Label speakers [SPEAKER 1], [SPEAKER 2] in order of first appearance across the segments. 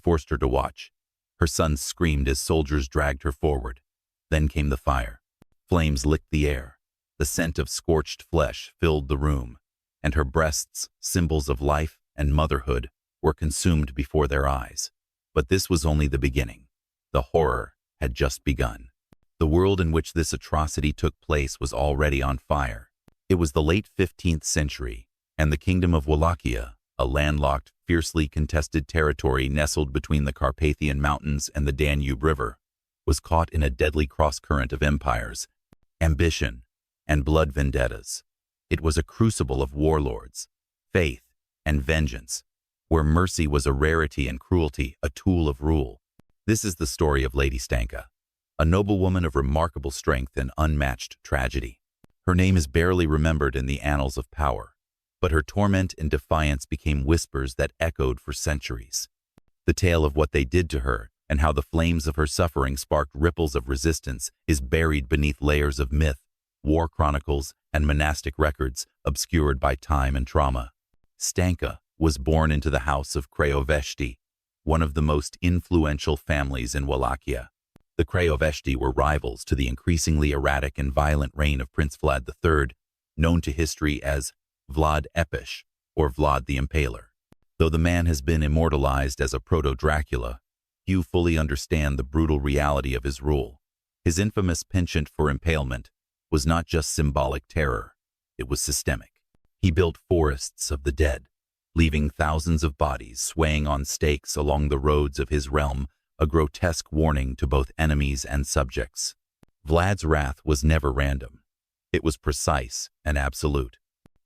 [SPEAKER 1] forced her to watch. Her sons screamed as soldiers dragged her forward. Then came the fire. Flames licked the air. The scent of scorched flesh filled the room, and her breasts, symbols of life and motherhood, were consumed before their eyes. But this was only the beginning. The horror had just begun. The world in which this atrocity took place was already on fire. It was the late 15th century, and the kingdom of Wallachia, a landlocked, fiercely contested territory nestled between the Carpathian Mountains and the Danube River, was caught in a deadly cross-current of empires, ambition, and blood vendettas. It was a crucible of warlords, faith, and vengeance, where mercy was a rarity and cruelty a tool of rule. This is the story of Lady Stanka, a noblewoman of remarkable strength and unmatched tragedy. Her name is barely remembered in the annals of power, but her torment and defiance became whispers that echoed for centuries. The tale of what they did to her and how the flames of her suffering sparked ripples of resistance is buried beneath layers of myth, war chronicles, and monastic records obscured by time and trauma. Stanka was born into the house of Craiovesti, one of the most influential families in Wallachia. The Craiovesti were rivals to the increasingly erratic and violent reign of Prince Vlad III, known to history as Vlad Epish, or Vlad the Impaler. Though the man has been immortalized as a proto-Dracula, few fully understand the brutal reality of his rule. His infamous penchant for impalement was not just symbolic terror, it was systemic. He built forests of the dead, leaving thousands of bodies swaying on stakes along the roads of his realm, a grotesque warning to both enemies and subjects. Vlad's wrath was never random. It was precise and absolute.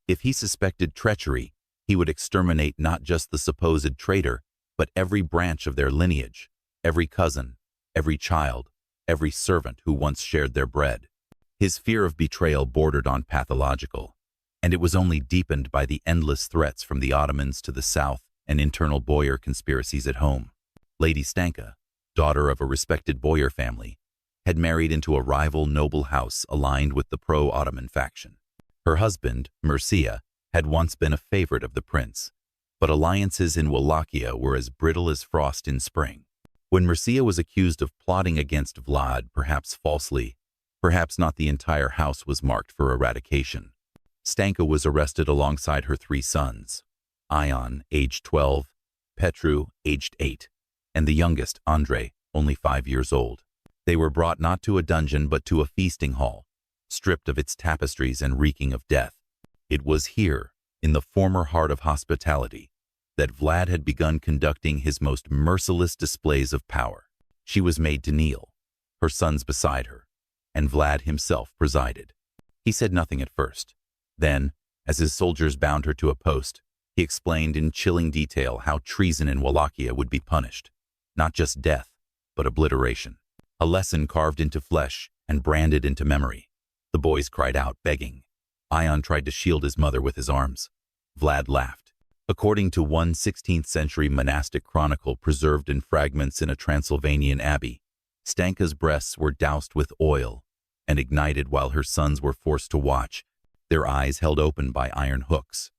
[SPEAKER 1] If he suspected treachery, he would exterminate not just the supposed traitor, but every branch of their lineage, every cousin, every child, every servant who once shared their bread. His fear of betrayal bordered on pathological, and it was only deepened by the endless threats from the Ottomans to the south and internal boyar conspiracies at home. Lady Stanka, daughter of a respected boyar family, had married into a rival noble house aligned with the pro-Ottoman faction. Her husband, Mircea, had once been a favorite of the prince, but alliances in Wallachia were as brittle as frost in spring. When Mircea was accused of plotting against Vlad, perhaps falsely, perhaps not, the entire house was marked for eradication. Stanka was arrested alongside her 3 sons, Ion, aged 12, Petru, aged 8, and the youngest, Andrei, only 5 years old. They were brought not to a dungeon but to a feasting hall, stripped of its tapestries and reeking of death. It was here, in the former heart of hospitality, that Vlad had begun conducting his most merciless displays of power. She was made to kneel, her sons beside her, and Vlad himself presided. He said nothing at first. Then, as his soldiers bound her to a post, he explained in chilling detail how treason in Wallachia would be punished. Not just death, but obliteration. A lesson carved into flesh and branded into memory. The boys cried out, begging. Ion tried to shield his mother with his arms. Vlad laughed. According to one 16th-century monastic chronicle preserved in fragments in a Transylvanian abbey, Stanka's breasts were doused with oil and ignited while her sons were forced to watch, their eyes held open by iron hooks.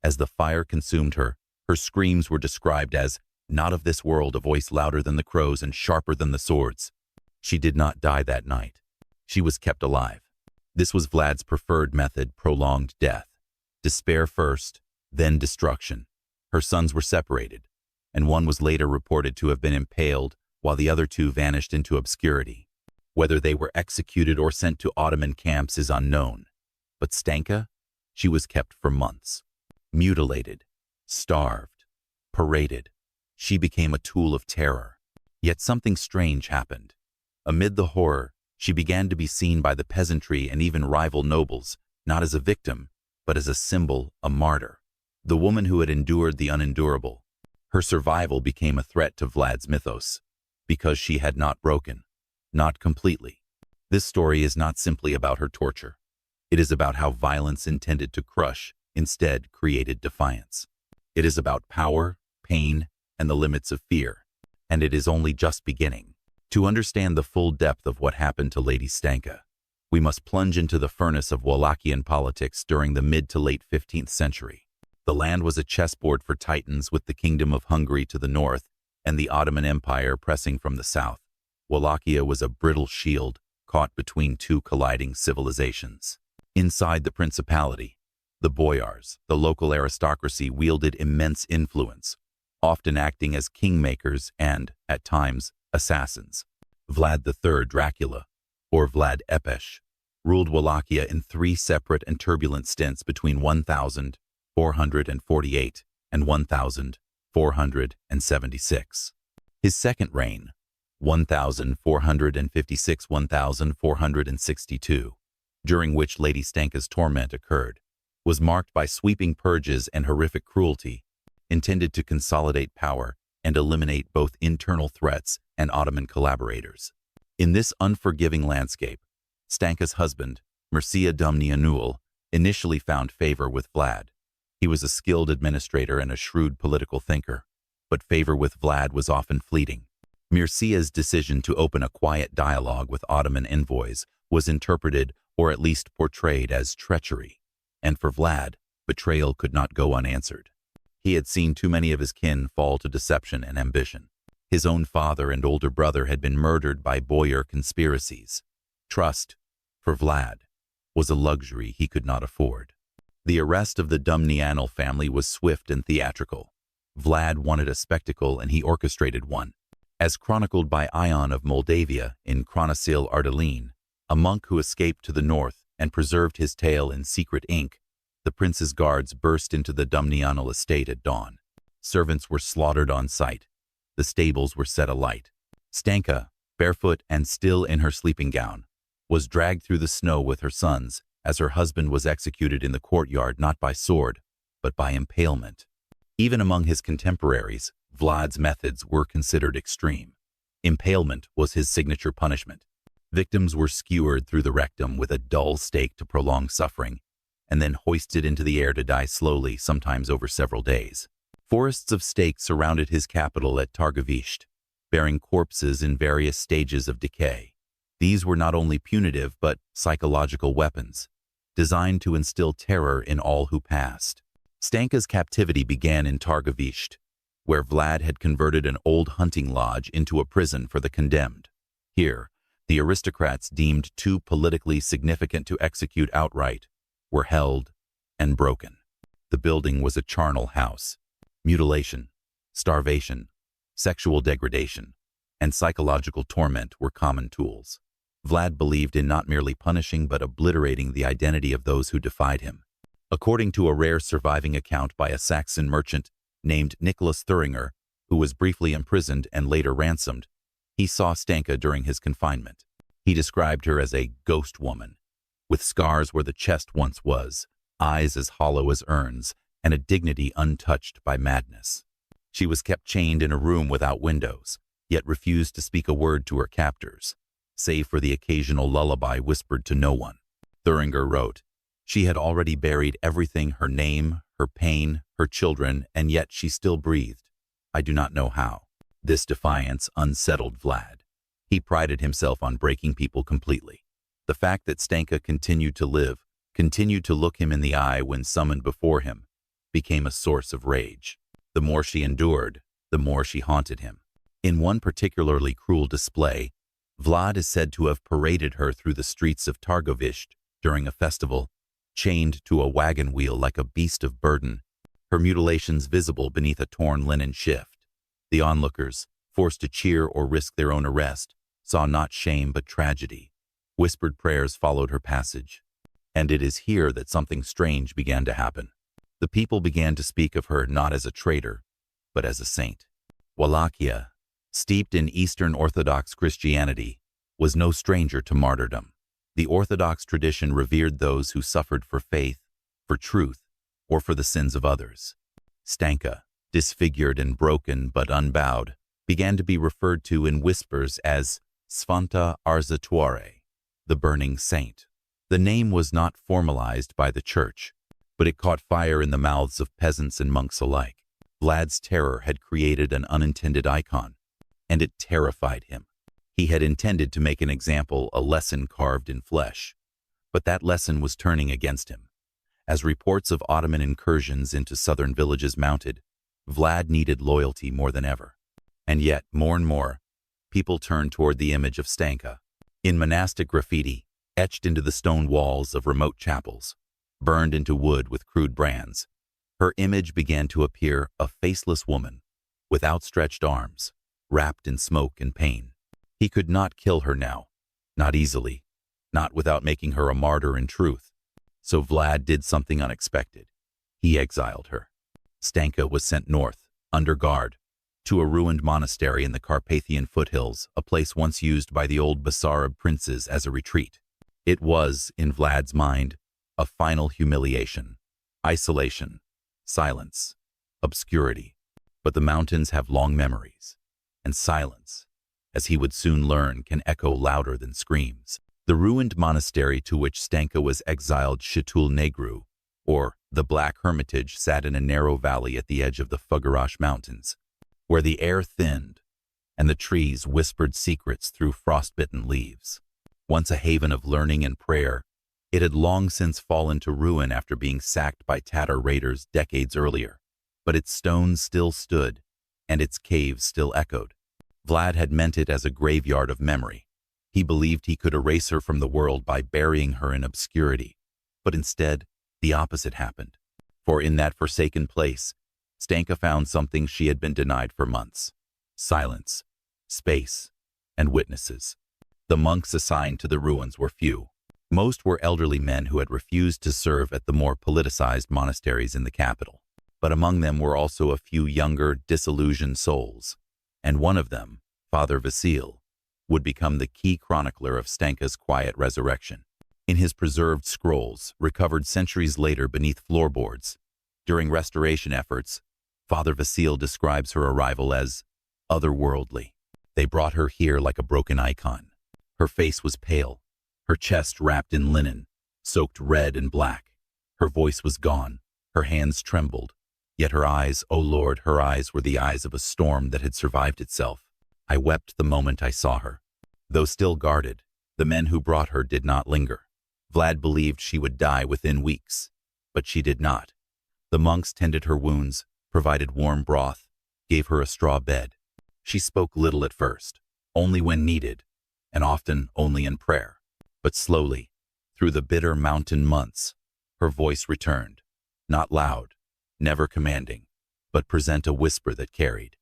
[SPEAKER 1] As the fire consumed her, her screams were described as, "Not of this world," a voice louder than the crows and sharper than the swords. She did not die that night. She was kept alive. This was Vlad's preferred method: prolonged death. Despair first, then destruction. Her sons were separated, and one was later reported to have been impaled while the other 2 vanished into obscurity. Whether they were executed or sent to Ottoman camps is unknown. But Stanka, she was kept for months. Mutilated, starved, paraded. She became a tool of terror. Yet something strange happened. Amid the horror, she began to be seen by the peasantry and even rival nobles, not as a victim, but as a symbol, a martyr. The woman who had endured the unendurable. Her survival became a threat to Vlad's mythos, because she had not broken. Not completely. This story is not simply about her torture. It is about how violence intended to crush instead created defiance. It is about power, pain, and the limits of fear. And it is only just beginning. To understand the full depth of what happened to Lady Stanka, we must plunge into the furnace of Wallachian politics during the mid to late 15th century. The land was a chessboard for titans, with the Kingdom of Hungary to the north and the Ottoman Empire pressing from the south. Wallachia was a brittle shield caught between two colliding civilizations. Inside the principality, the boyars, the local aristocracy, wielded immense influence, often acting as kingmakers and, at times, assassins. Vlad III Dracula, or Vlad Epesh, ruled Wallachia in 3 separate and turbulent stints between 1448 and 1476. His second reign, 1456–1462, during which Lady Stanka's torment occurred, was marked by sweeping purges and horrific cruelty, intended to consolidate power and eliminate both internal threats and Ottoman collaborators. In this unforgiving landscape, Stanka's husband, Mircea Dumneanul, initially found favor with Vlad. He was a skilled administrator and a shrewd political thinker, but favor with Vlad was often fleeting. Mircea's decision to open a quiet dialogue with Ottoman envoys was interpreted, or at least portrayed, as treachery, and for Vlad, betrayal could not go unanswered. He had seen too many of his kin fall to deception and ambition. His own father and older brother had been murdered by boyar conspiracies. Trust, for Vlad, was a luxury he could not afford. The arrest of the Dumneanul family was swift and theatrical. Vlad wanted a spectacle, and he orchestrated one. As chronicled by Ion of Moldavia in Chronicile Ardeline, a monk who escaped to the north and preserved his tale in secret ink, the prince's guards burst into the Dumneanul estate at dawn. Servants were slaughtered on sight. The stables were set alight. Stanka, barefoot and still in her sleeping gown, was dragged through the snow with her sons as her husband was executed in the courtyard, not by sword, but by impalement. Even among his contemporaries, Vlad's methods were considered extreme. Impalement was his signature punishment. Victims were skewered through the rectum with a dull stake to prolong suffering, and then hoisted into the air to die slowly, sometimes over several days. Forests of stakes surrounded his capital at Targovishte, bearing corpses in various stages of decay. These were not only punitive but psychological weapons, designed to instill terror in all who passed. Stanka's captivity began in Targovishte, where Vlad had converted an old hunting lodge into a prison for the condemned. Here, the aristocrats deemed too politically significant to execute outright were held and broken. The building was a charnel house. Mutilation, starvation, sexual degradation, and psychological torment were common tools. Vlad believed in not merely punishing but obliterating the identity of those who defied him. According to a rare surviving account by a Saxon merchant named Nicholas Thuringer, who was briefly imprisoned and later ransomed, he saw Stanka during his confinement. He described her as a ghost woman, with scars where the chest once was, eyes as hollow as urns, and a dignity untouched by madness. She was kept chained in a room without windows, yet refused to speak a word to her captors, save for the occasional lullaby whispered to no one. Thuringer wrote, "She had already buried everything, her name, her pain, her children, and yet she still breathed. I do not know how." This defiance unsettled Vlad. He prided himself on breaking people completely. The fact that Stanka continued to live, continued to look him in the eye when summoned before him, became a source of rage. The more she endured, the more she haunted him. In one particularly cruel display, Vlad is said to have paraded her through the streets of Targovishte during a festival, chained to a wagon wheel like a beast of burden, her mutilations visible beneath a torn linen shift. The onlookers, forced to cheer or risk their own arrest, saw not shame but tragedy. Whispered prayers followed her passage. And it is here that something strange began to happen. The people began to speak of her not as a traitor, but as a saint. Wallachia, steeped in Eastern Orthodox Christianity, was no stranger to martyrdom. The Orthodox tradition revered those who suffered for faith, for truth, or for the sins of others. Stanka, disfigured and broken but unbowed, began to be referred to in whispers as Svanta Arzatoare, the burning saint. The name was not formalized by the church, but it caught fire in the mouths of peasants and monks alike. Vlad's terror had created an unintended icon, and it terrified him. He had intended to make an example, a lesson carved in flesh, but that lesson was turning against him. As reports of Ottoman incursions into southern villages mounted, Vlad needed loyalty more than ever. And yet, more and more, people turned toward the image of Stanka. In monastic graffiti, etched into the stone walls of remote chapels, burned into wood with crude brands, her image began to appear, a faceless woman, with outstretched arms, wrapped in smoke and pain. He could not kill her now, not easily, not without making her a martyr in truth. So Vlad did something unexpected. He exiled her. Stanka was sent north, under guard, to a ruined monastery in the Carpathian foothills, a place once used by the old Basarab princes as a retreat. It was, in Vlad's mind, a final humiliation, isolation, silence, obscurity. But the mountains have long memories, and silence, as he would soon learn, can echo louder than screams. The ruined monastery to which Stanka was exiled, Chitul Negru, or the Black Hermitage, sat in a narrow valley at the edge of the Fugarash Mountains, where the air thinned and the trees whispered secrets through frostbitten leaves. Once a haven of learning and prayer, it had long since fallen to ruin after being sacked by Tatar raiders decades earlier. But its stones still stood, and its caves still echoed. Vlad had meant it as a graveyard of memory. He believed he could erase her from the world by burying her in obscurity. But instead, the opposite happened. For in that forsaken place, Stanka found something she had been denied for months: silence, space, and witnesses. The monks assigned to the ruins were few. Most were elderly men who had refused to serve at the more politicized monasteries in the capital. But among them were also a few younger, disillusioned souls, and one of them, Father Vasil, would become the key chronicler of Stanka's quiet resurrection. In his preserved scrolls, recovered centuries later beneath floorboards, during restoration efforts, Father Vasil describes her arrival as otherworldly. They brought her here like a broken icon. Her face was pale, her chest wrapped in linen, soaked red and black. Her voice was gone, her hands trembled. Yet her eyes, oh Lord, her eyes were the eyes of a storm that had survived itself. I wept the moment I saw her. Though still guarded, the men who brought her did not linger. Vlad believed she would die within weeks, but she did not. The monks tended her wounds, provided warm broth, gave her a straw bed. She spoke little at first, only when needed, and often only in prayer. But slowly, through the bitter mountain months, her voice returned, not loud, never commanding, but present a whisper that carried.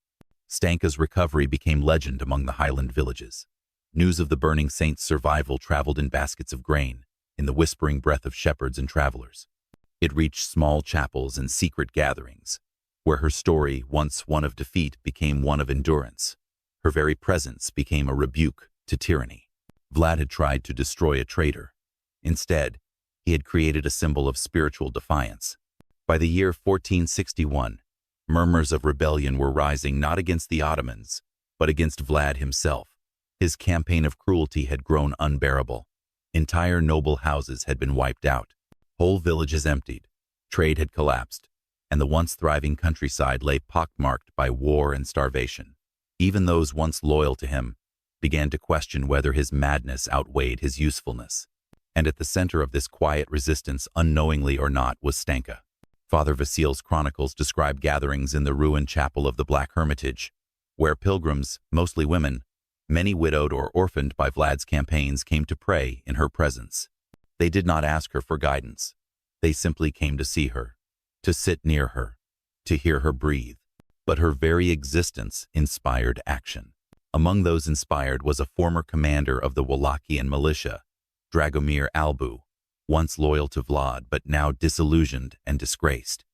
[SPEAKER 1] Stanka's recovery became legend among the highland villages. News of the burning saint's survival traveled in baskets of grain, in the whispering breath of shepherds and travelers. It reached small chapels and secret gatherings, where her story, once one of defeat, became one of endurance. Her very presence became a rebuke to tyranny. Vlad had tried to destroy a traitor. Instead, he had created a symbol of spiritual defiance. By the year 1461, murmurs of rebellion were rising not against the Ottomans, but against Vlad himself. His campaign of cruelty had grown unbearable. Entire noble houses had been wiped out. Whole villages emptied. Trade had collapsed, and the once thriving countryside lay pockmarked by war and starvation. Even those once loyal to him began to question whether his madness outweighed his usefulness. And at the center of this quiet resistance, unknowingly or not, was Stanka. Father Vasil's chronicles describe gatherings in the ruined chapel of the Black Hermitage, where pilgrims, mostly women, many widowed or orphaned by Vlad's campaigns, came to pray in her presence. They did not ask her for guidance. They simply came to see her, to sit near her, to hear her breathe. But her very existence inspired action. Among those inspired was a former commander of the Wallachian militia, Dragomir Albu, once loyal to Vlad but now disillusioned and disgraced.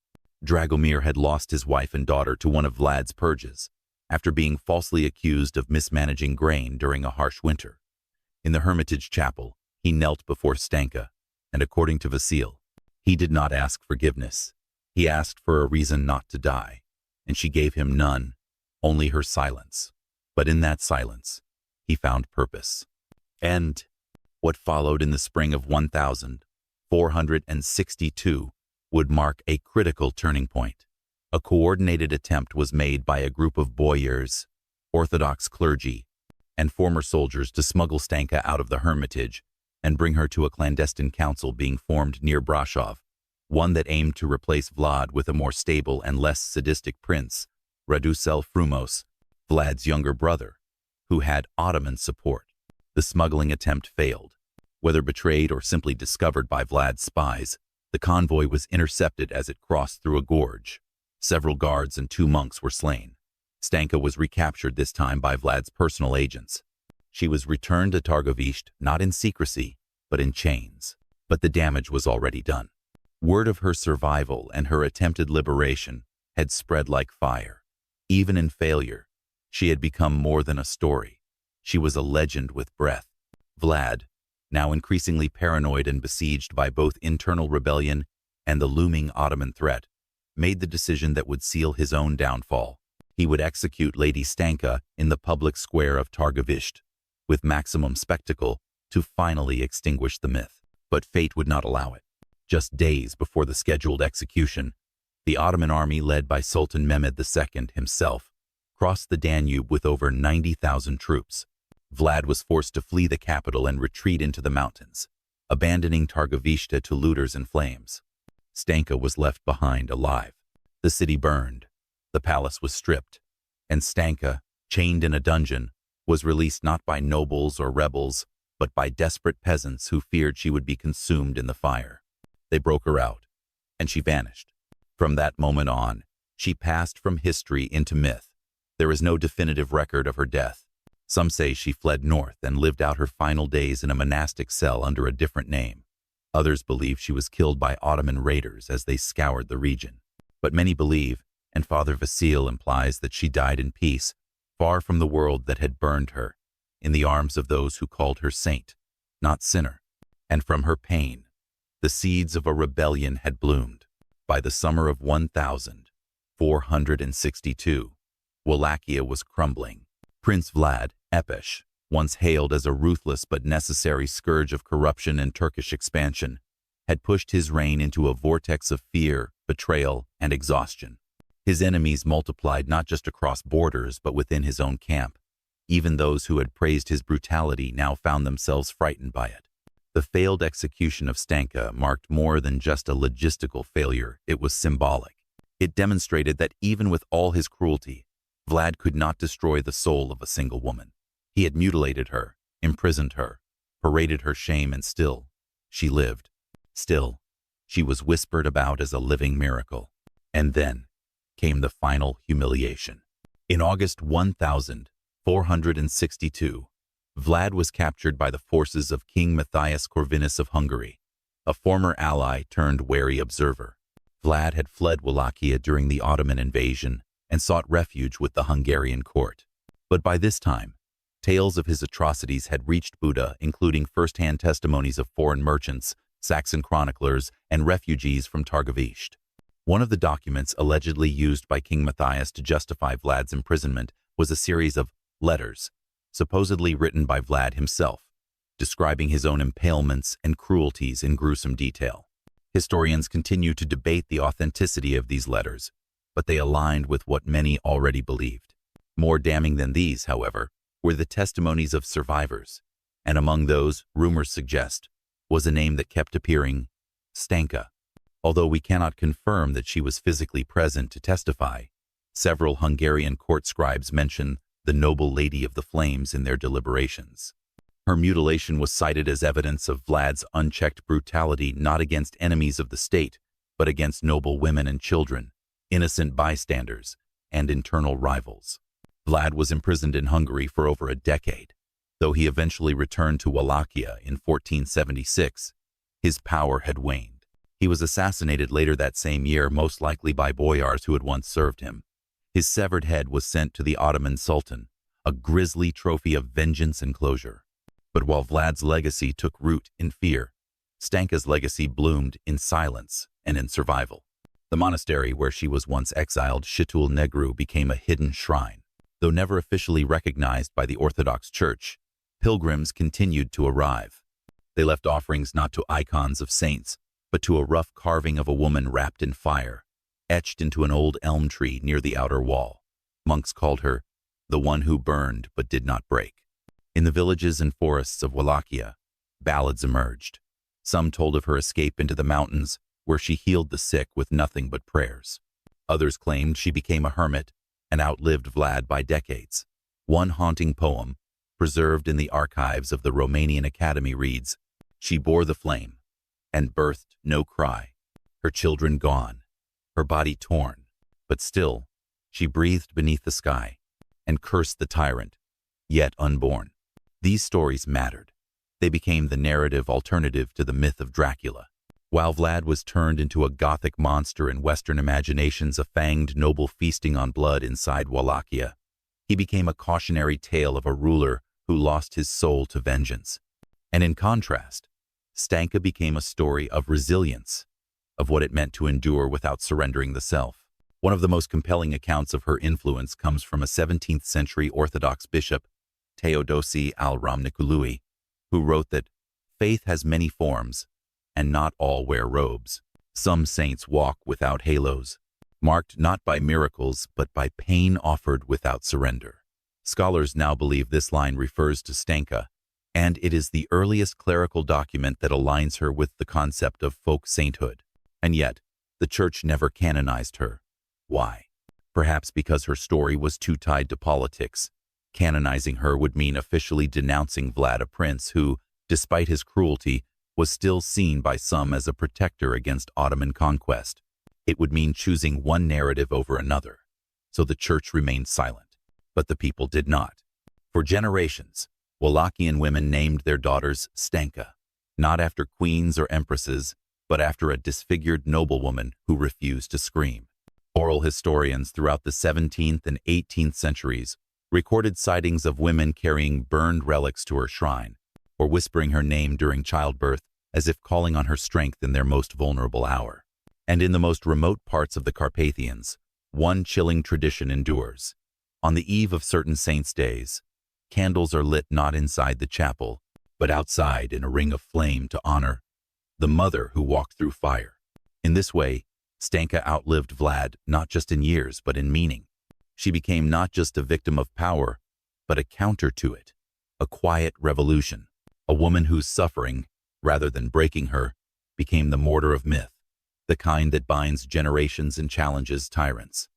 [SPEAKER 1] Dragomir had lost his wife and daughter to one of Vlad's purges, after being falsely accused of mismanaging grain during a harsh winter. In the Hermitage chapel, he knelt before Stanka, and according to Vasil, he did not ask forgiveness. He asked for a reason not to die, and she gave him none, only her silence. But in that silence, he found purpose. And what followed in the spring of 1462 would mark a critical turning point. A coordinated attempt was made by a group of boyars, Orthodox clergy, and former soldiers to smuggle Stanka out of the Hermitage and bring her to a clandestine council being formed near Brasov, one that aimed to replace Vlad with a more stable and less sadistic prince, Radusel Frumos. Vlad's younger brother, who had Ottoman support. The smuggling attempt failed. Whether betrayed or simply discovered by Vlad's spies, the convoy was intercepted as it crossed through a gorge. Several guards and 2 monks were slain. Stanka was recaptured this time by Vlad's personal agents. She was returned to Targovishte not in secrecy, but in chains. But the damage was already done. Word of her survival and her attempted liberation had spread like fire. Even in failure, she had become more than a story. She was a legend with breath. Vlad, now increasingly paranoid and besieged by both internal rebellion and the looming Ottoman threat, made the decision that would seal his own downfall. He would execute Lady Stanka in the public square of Targovishte, with maximum spectacle, to finally extinguish the myth. But fate would not allow it. Just days before the scheduled execution, the Ottoman army led by Sultan Mehmed II himself crossed the Danube with over 90,000 troops. Vlad was forced to flee the capital and retreat into the mountains, abandoning Targovishte to looters and flames. Stanka was left behind alive. The city burned, the palace was stripped, and Stanka, chained in a dungeon, was released not by nobles or rebels, but by desperate peasants who feared she would be consumed in the fire. They broke her out, and she vanished. From that moment on, she passed from history into myth. There is no definitive record of her death. Some say she fled north and lived out her final days in a monastic cell under a different name. Others believe she was killed by Ottoman raiders as they scoured the region. But many believe, and Father Vasil implies, that she died in peace, far from the world that had burned her, in the arms of those who called her saint, not sinner. And from her pain, the seeds of a rebellion had bloomed. By the summer of 1462, Wallachia was crumbling. Prince Vlad, Epish, once hailed as a ruthless but necessary scourge of corruption and Turkish expansion, had pushed his reign into a vortex of fear, betrayal, and exhaustion. His enemies multiplied not just across borders but within his own camp. Even those who had praised his brutality now found themselves frightened by it. The failed execution of Stanka marked more than just a logistical failure, it was symbolic. It demonstrated that even with all his cruelty, Vlad could not destroy the soul of a single woman. He had mutilated her, imprisoned her, paraded her shame, and still, she lived. Still, she was whispered about as a living miracle. And then came the final humiliation. In August 1462, Vlad was captured by the forces of King Matthias Corvinus of Hungary, a former ally turned wary observer. Vlad had fled Wallachia during the Ottoman invasion and sought refuge with the Hungarian court. But by this time, tales of his atrocities had reached Buda, including first-hand testimonies of foreign merchants, Saxon chroniclers, and refugees from Targovishte. One of the documents allegedly used by King Matthias to justify Vlad's imprisonment was a series of letters, supposedly written by Vlad himself, describing his own impalements and cruelties in gruesome detail. Historians continue to debate the authenticity of these letters, but they aligned with what many already believed. More damning than these, however, were the testimonies of survivors, and among those, rumors suggest, was a name that kept appearing: Stanka. Although we cannot confirm that she was physically present to testify, several Hungarian court scribes mention the noble Lady of the Flames in their deliberations. Her mutilation was cited as evidence of Vlad's unchecked brutality not against enemies of the state, but against noble women and children, innocent bystanders, and internal rivals. Vlad was imprisoned in Hungary for over a decade. Though he eventually returned to Wallachia in 1476, his power had waned. He was assassinated later that same year, most likely by boyars who had once served him. His severed head was sent to the Ottoman Sultan, a grisly trophy of vengeance and closure. But while Vlad's legacy took root in fear, Stanka's legacy bloomed in silence and in survival. The monastery where she was once exiled, Shitul Negru, became a hidden shrine. Though never officially recognized by the Orthodox Church, pilgrims continued to arrive. They left offerings not to icons of saints, but to a rough carving of a woman wrapped in fire, etched into an old elm tree near the outer wall. Monks called her the one who burned but did not break. In the villages and forests of Wallachia, ballads emerged. Some told of her escape into the mountains, where she healed the sick with nothing but prayers. Others claimed she became a hermit and outlived Vlad by decades. One haunting poem, preserved in the archives of the Romanian Academy, reads, "She bore the flame, and birthed no cry, her children gone, her body torn, but still she breathed beneath the sky, and cursed the tyrant, yet unborn." These stories mattered. They became the narrative alternative to the myth of Dracula. While Vlad was turned into a gothic monster in Western imaginations, a fanged noble feasting on blood inside Wallachia, he became a cautionary tale of a ruler who lost his soul to vengeance. And in contrast, Stanka became a story of resilience, of what it meant to endure without surrendering the self. One of the most compelling accounts of her influence comes from a 17th century Orthodox bishop, Teodosi al-Ramnicului, who wrote that faith has many forms, and not all wear robes. Some saints walk without halos, marked not by miracles, but by pain offered without surrender. Scholars now believe this line refers to Stanka, and it is the earliest clerical document that aligns her with the concept of folk sainthood. And yet, the Church never canonized her. Why? Perhaps because her story was too tied to politics. Canonizing her would mean officially denouncing Vlad, a prince who, despite his cruelty, was still seen by some as a protector against Ottoman conquest. It would mean choosing one narrative over another. So the Church remained silent. But the people did not. For generations, Wallachian women named their daughters Stanka, not after queens or empresses, but after a disfigured noblewoman who refused to scream. Oral historians throughout the 17th and 18th centuries recorded sightings of women carrying burned relics to her shrine, or whispering her name during childbirth as if calling on her strength in their most vulnerable hour. And in the most remote parts of the Carpathians, one chilling tradition endures. On the eve of certain saints' days, candles are lit not inside the chapel, but outside in a ring of flame to honor the mother who walked through fire. In this way, Stanka outlived Vlad not just in years, but in meaning. She became not just a victim of power, but a counter to it, a quiet revolution. A woman whose suffering, rather than breaking her, became the mortar of myth, the kind that binds generations and challenges tyrants.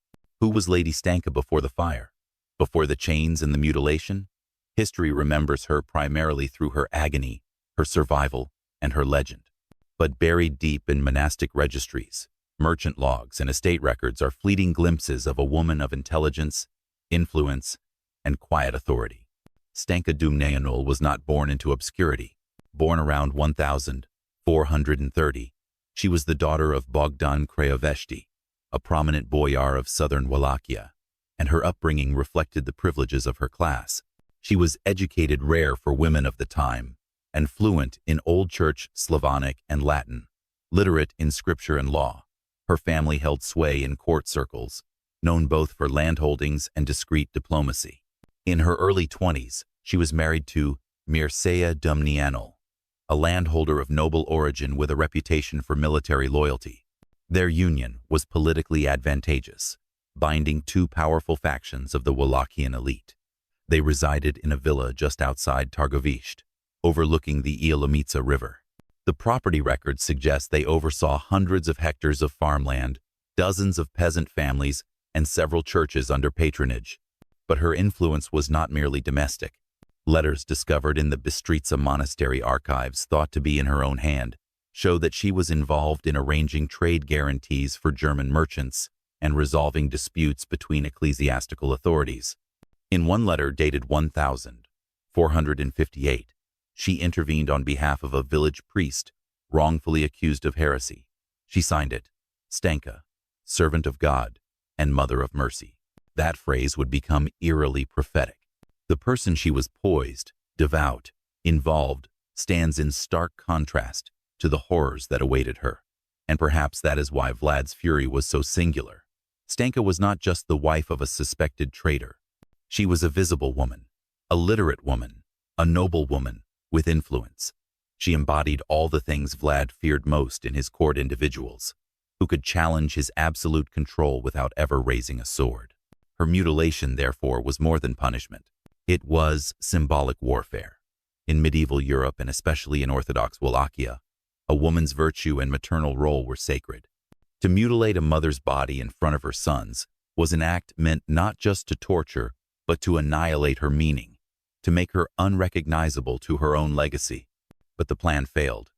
[SPEAKER 1] Who was Lady Stanka before the fire? Before the chains and the mutilation? History remembers her primarily through her agony, her survival, and her legend. But buried deep in monastic registries, merchant logs, and estate records are fleeting glimpses of a woman of intelligence, influence, and quiet authority. Stanka Dumneanul was not born into obscurity. Born around 1430, she was the daughter of Bogdan Craiovesti, a prominent boyar of southern Wallachia, and her upbringing reflected the privileges of her class. She was educated, rare for women of the time, and fluent in Old Church Slavonic and Latin, literate in scripture and law. Her family held sway in court circles, known both for landholdings and discreet diplomacy. In her early 20s, she was married to Mircea Dumneanul, a landholder of noble origin with a reputation for military loyalty. Their union was politically advantageous, binding two powerful factions of the Wallachian elite. They resided in a villa just outside Targoviște, overlooking the Ialomița River. The property records suggest they oversaw hundreds of hectares of farmland, dozens of peasant families, and several churches under patronage. But her influence was not merely domestic. Letters discovered in the Bistrița monastery archives, thought to be in her own hand, show that she was involved in arranging trade guarantees for German merchants and resolving disputes between ecclesiastical authorities. In one letter dated 1458, she intervened on behalf of a village priest wrongfully accused of heresy. She signed it, Stanka, servant of God and mother of mercy. That phrase would become eerily prophetic. The person she was poised, devout, involved, stands in stark contrast to the horrors that awaited her. And perhaps that is why Vlad's fury was so singular. Stanka was not just the wife of a suspected traitor. She was a visible woman, a literate woman, a noble woman with influence. She embodied all the things Vlad feared most in his court individuals, who could challenge his absolute control without ever raising a sword. Her mutilation, therefore, was more than punishment. It was symbolic warfare. In medieval Europe, and especially in Orthodox Wallachia, a woman's virtue and maternal role were sacred. To mutilate a mother's body in front of her sons was an act meant not just to torture, but to annihilate her meaning, to make her unrecognizable to her own legacy. But the plan failed,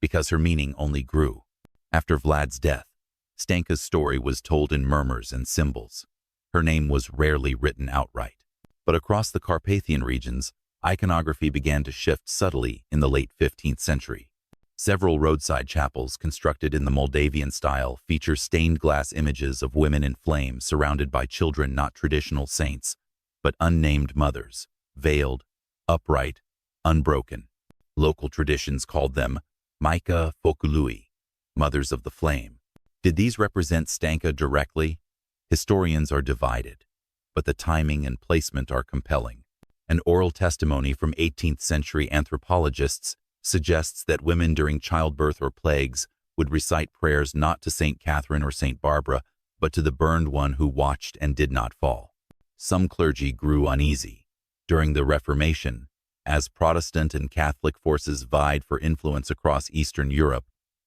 [SPEAKER 1] because her meaning only grew. After Vlad's death, Stanka's story was told in murmurs and symbols. Her name was rarely written outright. But across the Carpathian regions, iconography began to shift subtly in the late 15th century. Several roadside chapels constructed in the Moldavian style feature stained glass images of women in flames surrounded by children not traditional saints, but unnamed mothers, veiled, upright, unbroken. Local traditions called them Maika Fokului, mothers of the flame. Did these represent Stanka directly? Historians are divided, but the timing and placement are compelling. An oral testimony from 18th century anthropologists suggests that women during childbirth or plagues would recite prayers not to St. Catherine or St. Barbara, but to the burned one who watched and did not fall. Some clergy grew uneasy. During the Reformation, as Protestant and Catholic forces vied for influence across Eastern Europe,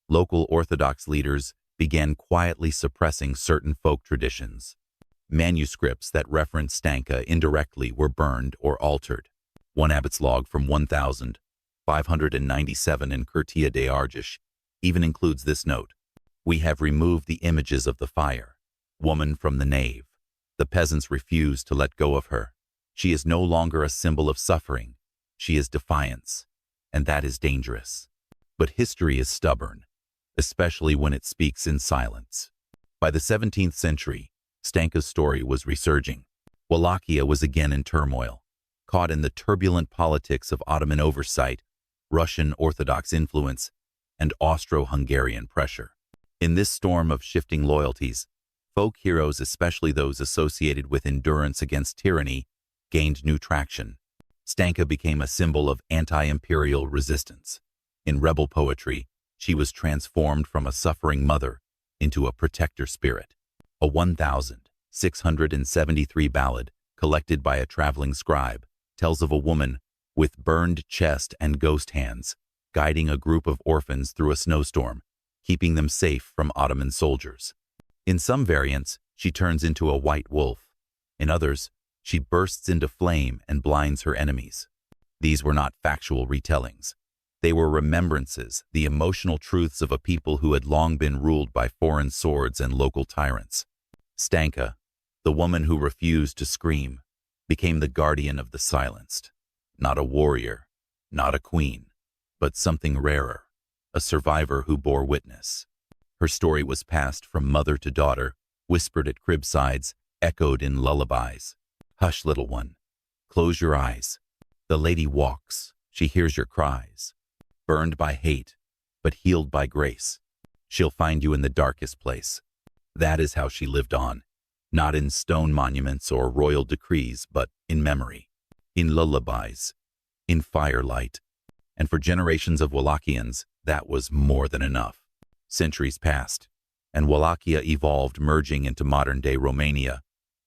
[SPEAKER 1] local Orthodox leaders began quietly suppressing certain folk traditions. Manuscripts that reference Stanka indirectly were burned or altered. One abbot's log from 1597 in Curtea de Argeș even includes this note: "We have removed the images of the fire, woman from the nave. The peasants refuse to let go of her. She is no longer a symbol of suffering. She is defiance, and that is dangerous." But history is stubborn, especially when it speaks in silence. By the 17th century, Stanka's story was resurging. Wallachia was again in turmoil, caught in the turbulent politics of Ottoman oversight, Russian Orthodox influence, and Austro-Hungarian pressure. In this storm of shifting loyalties, folk heroes, especially those associated with endurance against tyranny, gained new traction. Stanka became a symbol of anti-imperial resistance. In rebel poetry, she was transformed from a suffering mother into a protector spirit. A 1673 ballad, collected by a traveling scribe, tells of a woman with burned chest and ghost hands, guiding a group of orphans through a snowstorm, keeping them safe from Ottoman soldiers. In some variants, she turns into a white wolf. In others, she bursts into flame and blinds her enemies. These were not factual retellings. They were remembrances, the emotional truths of a people who had long been ruled by foreign swords and local tyrants. Stanka, the woman who refused to scream, became the guardian of the silenced. Not a warrior, not a queen, but something rarer, a survivor who bore witness. Her story was passed from mother to daughter, whispered at cribsides, echoed in lullabies. "Hush, little one. Close your eyes. The lady walks. She hears your cries. Burned by hate, but healed by grace. She'll find you in the darkest place." That is how she lived on, not in stone monuments or royal decrees, but in memory, in lullabies, in firelight. And for generations of Wallachians, that was more than enough. Centuries passed, and Wallachia evolved, merging into modern-day Romania,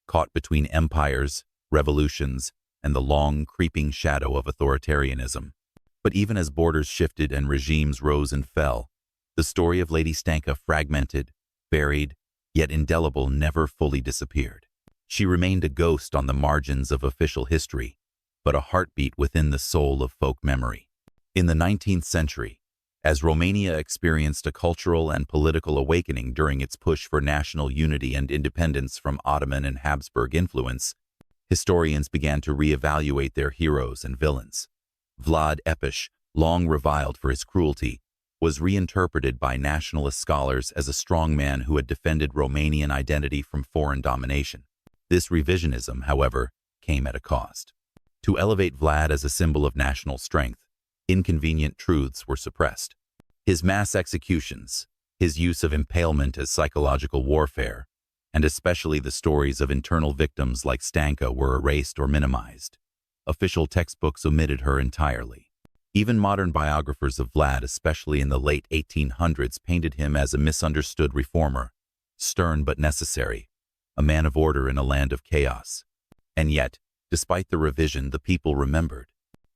[SPEAKER 1] caught between empires, revolutions, and the long, creeping shadow of authoritarianism. But even as borders shifted and regimes rose and fell, the story of Lady Stanka, fragmented, buried, yet indelible, never fully disappeared. She remained a ghost on the margins of official history, but a heartbeat within the soul of folk memory. In the 19th century, as Romania experienced a cultural and political awakening during its push for national unity and independence from Ottoman and Habsburg influence, historians began to reevaluate their heroes and villains. Vlad Tepes, long reviled for his cruelty, was reinterpreted by nationalist scholars as a strong man who had defended Romanian identity from foreign domination. This revisionism, however, came at a cost. To elevate Vlad as a symbol of national strength, inconvenient truths were suppressed. His mass executions, his use of impalement as psychological warfare, and especially the stories of internal victims like Stanka were erased or minimized. Official textbooks omitted her entirely. Even modern biographers of Vlad, especially in the late 1800s, painted him as a misunderstood reformer, stern but necessary, a man of order in a land of chaos. And yet, despite the revision, the people remembered.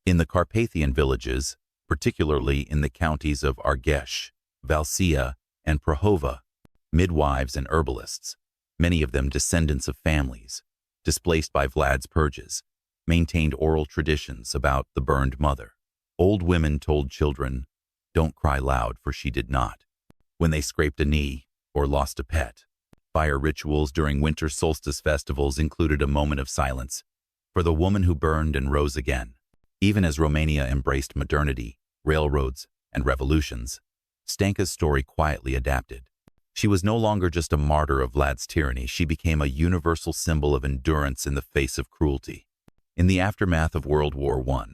[SPEAKER 1] In the Carpathian villages, particularly in the counties of Argeș, Valsia, and Prahova, midwives and herbalists, many of them descendants of families displaced by Vlad's purges, maintained oral traditions about the burned mother. Old women told children, "Don't cry loud, for she did not," when they scraped a knee or lost a pet. Fire rituals during winter solstice festivals included a moment of silence for the woman who burned and rose again. Even as Romania embraced modernity, railroads, and revolutions, Stanka's story quietly adapted. She was no longer just a martyr of Vlad's tyranny, she became a universal symbol of endurance in the face of cruelty. In the aftermath of World War I,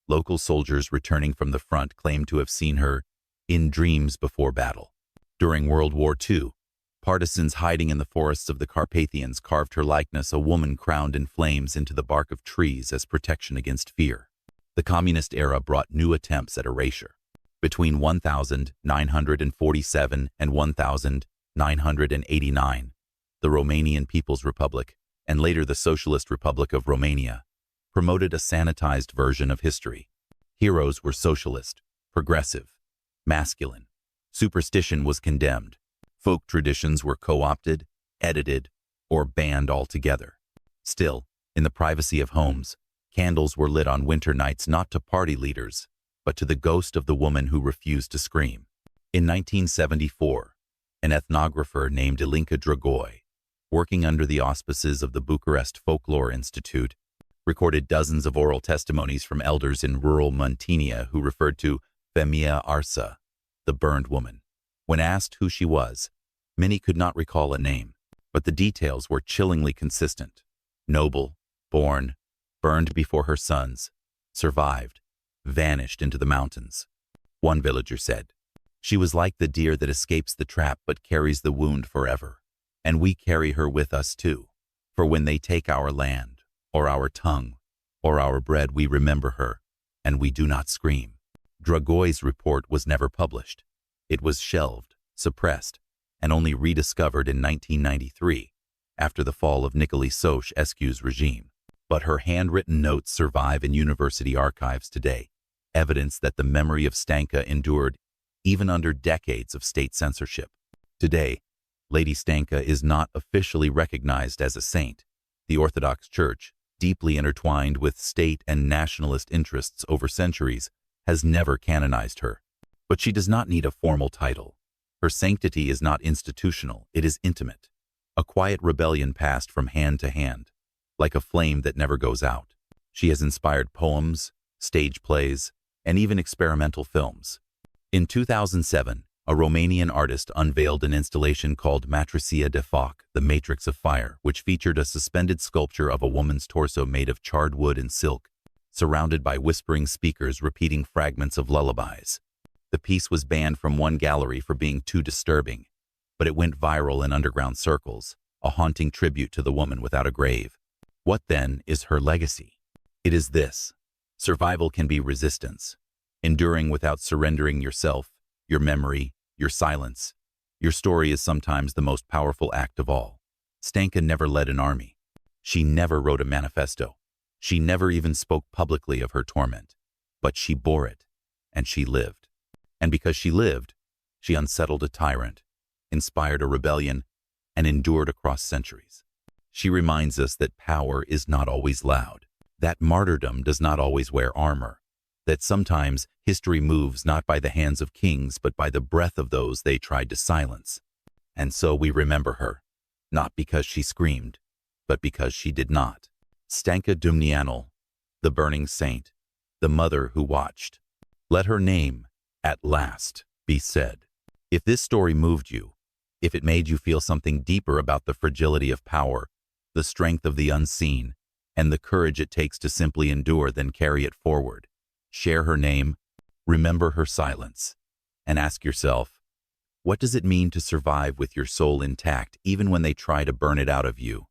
[SPEAKER 1] local soldiers returning from the front claimed to have seen her in dreams before battle. During World War II, partisans hiding in the forests of the Carpathians carved her likeness, a woman crowned in flames, into the bark of trees as protection against fear. The communist era brought new attempts at erasure. Between 1947 and 1989, the Romanian People's Republic, and later the Socialist Republic of Romania, promoted a sanitized version of history. Heroes were socialist, progressive, masculine. Superstition was condemned. Folk traditions were co-opted, edited, or banned altogether. Still, in the privacy of homes, candles were lit on winter nights not to party leaders, but to the ghost of the woman who refused to scream. In 1974, an ethnographer named Ilinca Dragoi, working under the auspices of the Bucharest Folklore Institute, recorded dozens of oral testimonies from elders in rural Muntenia who referred to Femeia Arsa, the burned woman. When asked who she was, many could not recall a name, but the details were chillingly consistent. Noble, born, burned before her sons, survived, vanished into the mountains. One villager said, "She was like the deer that escapes the trap but carries the wound forever. And we carry her with us too. For when they take our land, or our tongue, or our bread, we remember her, and we do not scream." Dragoi's report was never published. It was shelved, suppressed, and only rediscovered in 1993, after the fall of Nicolae Ceausescu's regime. But her handwritten notes survive in university archives today, evidence that the memory of Stanka endured even under decades of state censorship. Today, Lady Stanka is not officially recognized as a saint. The Orthodox Church, deeply intertwined with state and nationalist interests over centuries, has never canonized her. But she does not need a formal title. Her sanctity is not institutional, it is intimate. A quiet rebellion passed from hand to hand, like a flame that never goes out. She has inspired poems, stage plays, and even experimental films. In 2007, a Romanian artist unveiled an installation called Matricia de Foc, the Matrix of Fire, which featured a suspended sculpture of a woman's torso made of charred wood and silk, surrounded by whispering speakers repeating fragments of lullabies. The piece was banned from one gallery for being too disturbing, but it went viral in underground circles, a haunting tribute to the woman without a grave. What then is her legacy? It is this: survival can be resistance, enduring without surrendering yourself, your memory, your silence. Your story is sometimes the most powerful act of all. Stanka never led an army. She never wrote a manifesto. She never even spoke publicly of her torment. But she bore it, and she lived. And because she lived, she unsettled a tyrant, inspired a rebellion, and endured across centuries. She reminds us that power is not always loud, that martyrdom does not always wear armor, that sometimes history moves not by the hands of kings but by the breath of those they tried to silence. And so we remember her, not because she screamed, but because she did not. Stanka Dumnianul, the burning saint, the mother who watched. Let her name, at last, be said. If this story moved you, if it made you feel something deeper about the fragility of power, the strength of the unseen, and the courage it takes to simply endure, then carry it forward. Share her name, remember her silence, and ask yourself, what does it mean to survive with your soul intact even when they try to burn it out of you?